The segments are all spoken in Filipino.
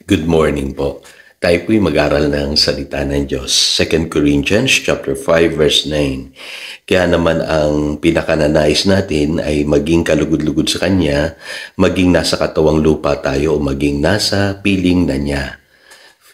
Good morning po. Tayo po'y mag-aral ng salita ng Diyos. 2 Corinthians chapter 5 verse 9. Kaya naman ang pinakananais natin ay maging kalugod-lugod sa Kanya, maging nasa katawang lupa tayo o maging nasa piling na niya.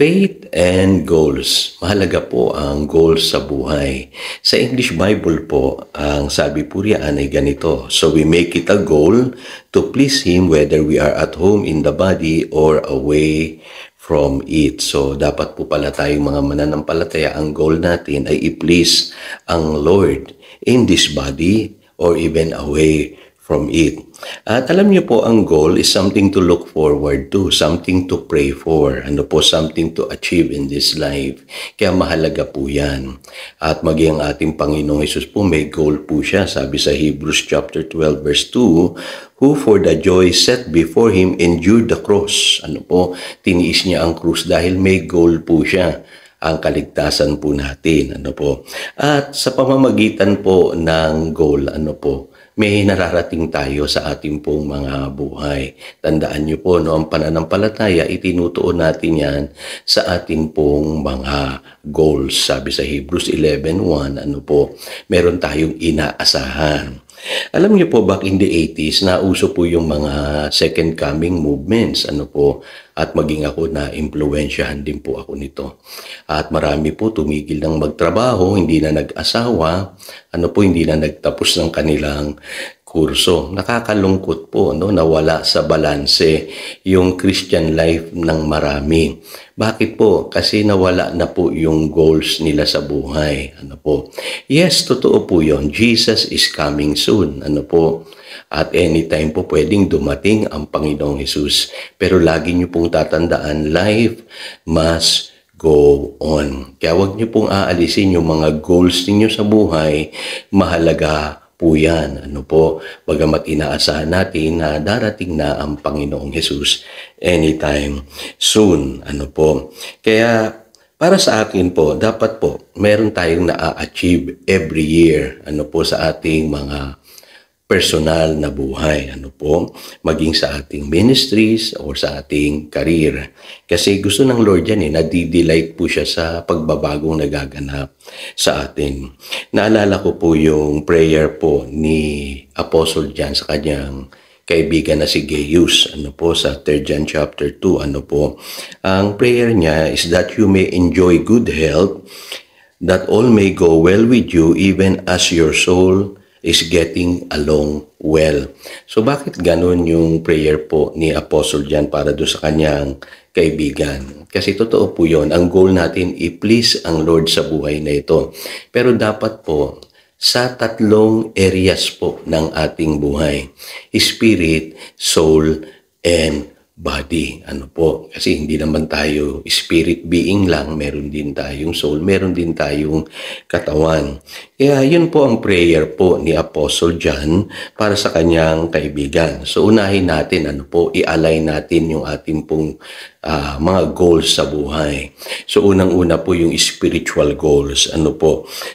Faith and goals. Mahalaga po ang goals sa buhay. Sa English Bible po, ang sabi po riyan ay ganito. So we make it a goal to please Him whether we are at home in the body or away from it. So dapat po pala tayong mga mananampalataya, ang goal natin ay i-please ang Lord in this body or even away from it. At alam niyo po, ang goal is something to look forward to, something to pray for, something to achieve in this life. Kaya mahalaga po yan. At maging ang ating Panginoong Hesus po, may goal po siya. Sabi sa Hebrews chapter 12 verse 2, who for the joy set before Him endured the cross. Tiniis niya ang krus dahil may goal po siya, ang kaligtasan po natin. At sa pamamagitan po ng goal, may nararating tayo sa ating pong mga buhay. Tandaan niyo po, ang pananampalataya, itinutuon natin yan sa ating pong mga goals. Sabi sa Hebrews 11:1, meron tayong inaasahan. Alam niyo po, back in the 80s, nauso po yung mga second coming movements, at maging ako na impluwensyahan din po ako nito. At marami po tumigil ng magtrabaho, hindi na nag-asawa, hindi na nagtapos ng kanilang kurso. Nakakalungkot po, nawala sa balanse yung Christian life ng marami. Bakit po? Kasi nawala na po yung goals nila sa buhay. Yes, totoo po yun. Jesus is coming soon. At anytime po pwedeng dumating ang Panginoong Hesus. Pero lagi niyo pong tatandaan, life must go on. Kaya huwag niyo pong aalisin yung mga goals ninyo sa buhay. Mahalaga po yan. Bagamat inaasahan natin na darating na ang Panginoong Hesus anytime soon. Kaya para sa akin po, dapat po meron tayong na-achieve every year sa ating mga personal na buhay, maging sa ating ministries or sa ating career. Kasi gusto ng Lord yan, nadidelight po siya sa pagbabagong nagaganap sa atin. Naalala ko po yung prayer po ni Apostle John sa kanyang kaibigan na si Gaius, sa 3 John chapter 2, ang prayer niya is that you may enjoy good health, that all may go well with you, even as your soul is getting along well. So bakit ganun yung prayer po ni Apostle John para doon sa kanyang kaibigan? Kasi totoo po yun, ang goal natin i-please ang Lord sa buhay na ito. Pero dapat po sa tatlong areas po ng ating buhay: spirit, soul, and body. Kasi hindi naman tayo spirit being lang, meron din tayong soul, meron din tayong katawan. Kaya yun po ang prayer po ni Apostle John para sa kanyang kaibigan. So unahin natin, i-align natin yung ating pong mga goals sa buhay. So unang-una po yung spiritual goals.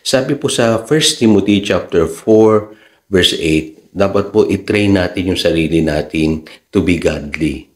Sabi po sa 1 Timothy chapter 4 verse 8, dapat po i-train natin yung sarili natin to be godly.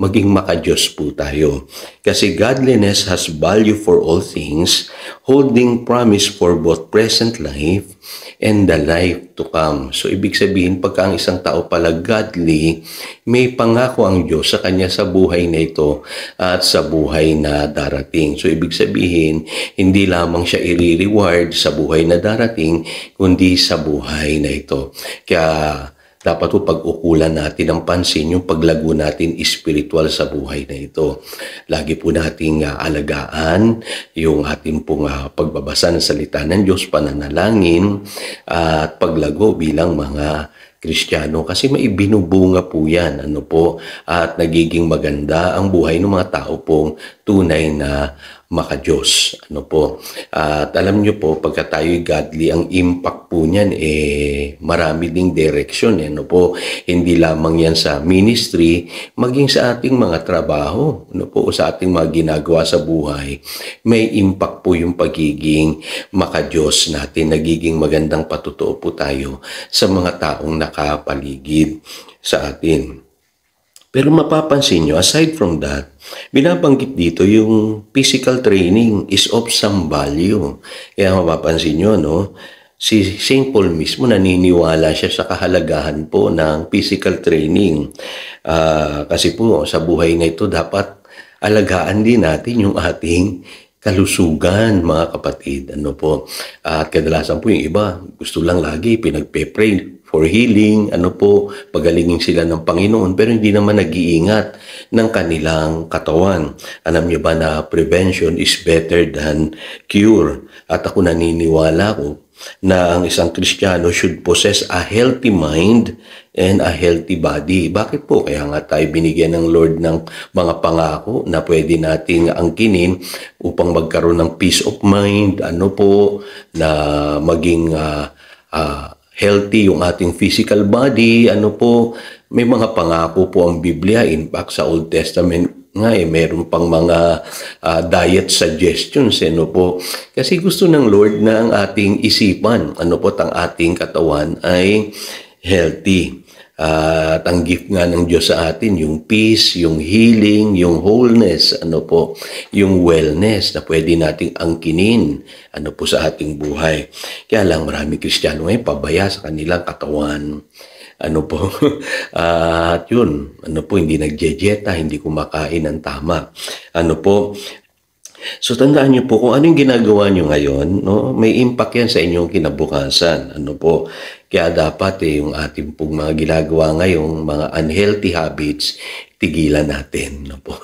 Maging maka-Diyos po tayo. Kasi godliness has value for all things, holding promise for both present life and the life to come. So, ibig sabihin, pagka ang isang tao pala godly, may pangako ang Diyos sa kanya sa buhay na ito at sa buhay na darating. So, ibig sabihin, hindi lamang siya i-reward sa buhay na darating, kundi sa buhay na ito. Kaya dapat po pag-ukulan natin ang pansin yung paglago natin spiritual sa buhay na ito. Lagi po nating alagaan yung ating pong pagbabasa ng salita ng Diyos, pananalangin, at paglago bilang mga Kristiyano, kasi may binubunga po yan, at nagiging maganda ang buhay ng mga tao pong tunay na maka-Diyos. At alam nyo po, pagka tayo'y godly, ang impact po niyan, marami ding direksyon. Hindi lamang yan sa ministry, maging sa ating mga trabaho, o sa ating mga ginagawa sa buhay, may impact po yung pagiging maka-Diyos natin, nagiging magandang patutuo po tayo sa mga taong nakapaligid sa atin. Pero mapapansin nyo, aside from that, binabanggit dito yung physical training is of some value. Kaya mapapansin nyo, no? Si St. Paul mismo naniniwala siya sa kahalagahan po ng physical training. Kasi po sa buhay na ito dapat alagaan din natin yung ating kalusugan, mga kapatid. Ano po? At kadalasan po yung iba, gusto lang lagi pinagpe-pray for healing, ano po, pagalingin sila ng Panginoon, pero hindi naman nag-iingat ng kanilang katawan. Alam niyo ba na prevention is better than cure? At ako naniniwala ko na ang isang Kristiyano should possess a healthy mind and a healthy body. Bakit po? Kaya nga tayo binigyan ng Lord ng mga pangako na pwede nating angkinin upang magkaroon ng peace of mind, ano po, na maging healthy yung ating physical body, ano po, may mga pangako po ang Biblia. In fact, sa Old Testament nga meron pang mga diet suggestions, ano po. Kasi gusto ng Lord na ang ating isipan, ano po, ang ating katawan ay healthy. At ang gift nga ng Diyos sa atin, yung peace, yung healing, yung wholeness, ano po, yung wellness na pwede nating angkinin, ano po, sa ating buhay. Kaya lang maraming Kristiyano ngayon pabaya sa kanilang katawan. Ano po, at yun, ano po, hindi nagjejeta, hindi kumakain ng tama. Ano po, so tandaan niyo po kung ano yung ginagawa niyo ngayon, no? May impact yan sa inyong kinabukasan. Ano po? Kaya dapat yung ating pong mga ginagawa ngayong mga unhealthy habits, tigilan natin. No po?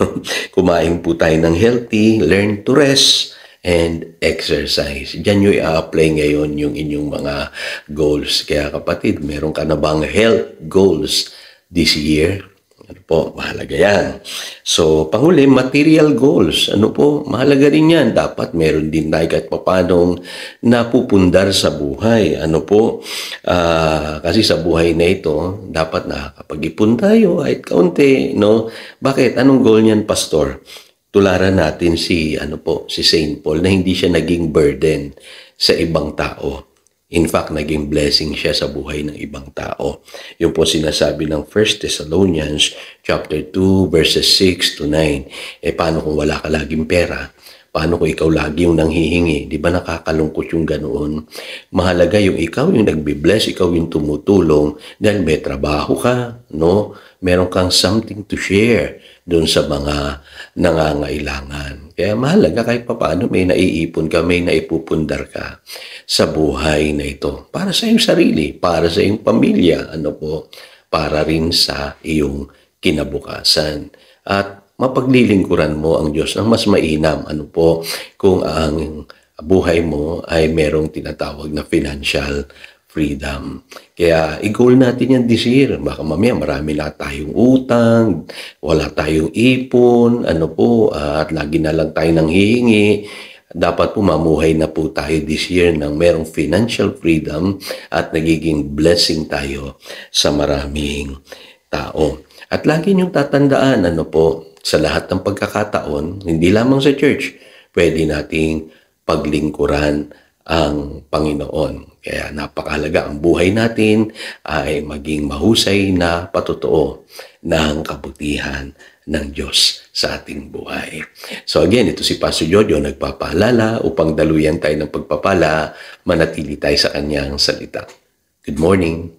Kumain po tayo ng healthy, learn to rest, and exercise. Diyan nyo i-apply ngayon yung inyong mga goals. Kaya kapatid, meron ka na bang health goals this year? Ano po, mahalaga yan. So, panghuli, material goals. Ano po, mahalaga rin yan. Dapat meron din tayo kahit papanong napupundar sa buhay. Ano po, kasi sa buhay na ito, dapat nakakapag-ipon tayo kahit kaunti, no? Bakit? Anong goal niyan, Pastor? Tularan natin si St. Paul na hindi siya naging burden sa ibang tao. In fact, naging blessing siya sa buhay ng ibang tao. Yung po sinasabi ng 1 Thessalonians chapter 2 verses 6 to 9. Paano kung wala ka laging pera? Paano kung ikaw lagi yung nanghihingi? Di ba nakakalungkot yung ganoon? Mahalaga yung ikaw yung nagbe-bless, ikaw yung tumutulong dahil may trabaho ka, no? Meron kang something to share doon sa mga nangangailangan. Kaya mahalaga kahit papaano may naiipon ka, may naipupundar ka sa buhay na ito. Para sa iyong sarili, para sa iyong pamilya, ano po, para rin sa iyong kinabukasan. At mapaglilingkuran mo ang Diyos ng mas mainam, ano po, kung ang buhay mo ay merong tinatawag na financial freedom. Kaya i-goal natin yan this year. Baka mamaya marami na tayong utang, wala tayong ipon, ano po, at lagi na lang tayo nang hihingi. Dapat po mamuhay na po tayo this year ng merong financial freedom at nagiging blessing tayo sa maraming tao. At lagi niyong tatandaan, ano po, sa lahat ng pagkakataon, hindi lamang sa church, pwede nating paglingkuran ang Panginoon. Kaya napakahalaga ang buhay natin ay maging mahusay na patotoo ng kabutihan ng Diyos sa ating buhay. So again, ito si Pastor Jojo nagpapaalala upang daluyan tayo ng pagpapala, manatili tayo sa kanyang salita. Good morning.